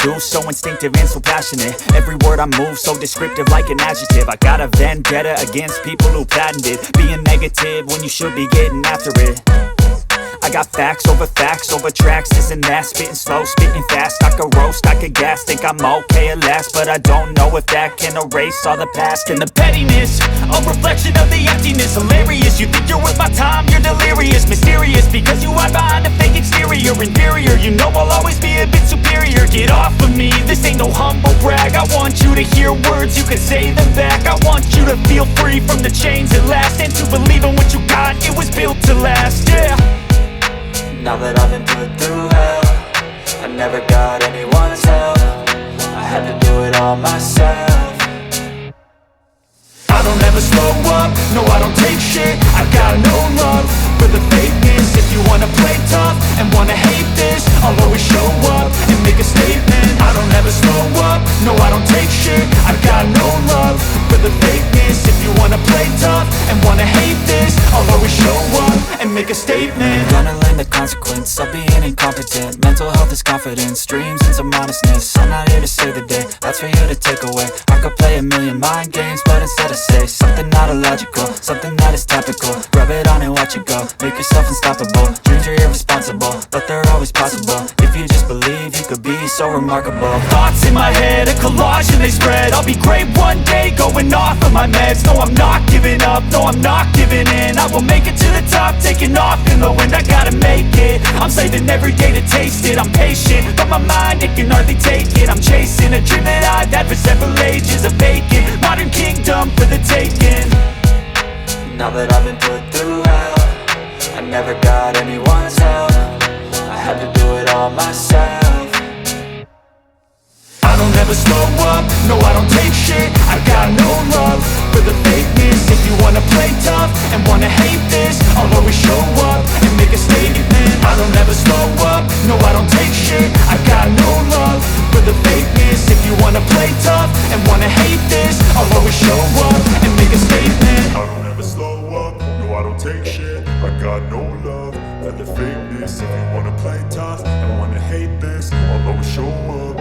do, so instinctive and so passionate. Every word I move so descriptive like an adjective. I got a vendetta against people who patented being negative when you should be getting after it. I got facts over tracks, this and that. Spitting slow, spitting fast, I could roast, I could gas. Think I'm okay at last, but I don't know if that can erase all the past. And the pettiness, a reflection of the emptiness. Hilarious, you think you're worth my time, you're delirious. Mysterious, because you hide behind a fake exterior. Inferior, you know I'll always be a bit superior. Get off of me, this ain't no humble brag. I want you to hear words, you can say them back. I want you to feel free from the chains at last, and to believe in what you got, it was built to last, yeah. Now that I've been put through hell, I never got anyone's help. I had to do it all myself. I don't ever slow up, no I don't take shit. I got no love for the fakeness. If you wanna play tough and wanna hate this, I'll always show up and make a statement. I don't ever slow up, no I don't take shit. I got no love for the fakeness. If you wanna play tough and wanna hate this, I'll always show up and make a statement. Gonna learn the consequence of being incompetent. Mental health is confidence, dreams and some modestness. I'm not here to save the day, that's for you to take away. I could play a million mind games, but instead I say something not illogical, something that is topical. Rub it on and watch it go, make yourself unstoppable. Dreams are irresponsible, but they're always possible. If you just believe, you could be so remarkable. Thoughts in my head, a collage and they spread. I'll be great one day, going off of my meds. No, I'm not giving up, no, I'm not giving in. I will make it to the top, taking off in the wind. I gotta make it, I'm saving every day to taste it. I'm patient, but my mind, it can hardly take it. I'm chasing a dream that I've had for several ages. A vacant, modern kingdom for the taking. Now that I've been put through hell, I never got anyone's help. I had to do it all myself. I don't ever slow up, no I don't take shit. I got no love for the fakeness. If you wanna play tough and wanna hate this, I'll always show up and make a statement. I don't ever slow up, no I don't take shit. I got no love for the fakeness. If you wanna play tough and wanna hate this, I'll always show up and make a statement. I don't ever slow up, no I don't take shit. I got no love for the fakeness. If you wanna play tough and wanna hate this, I'll always show up.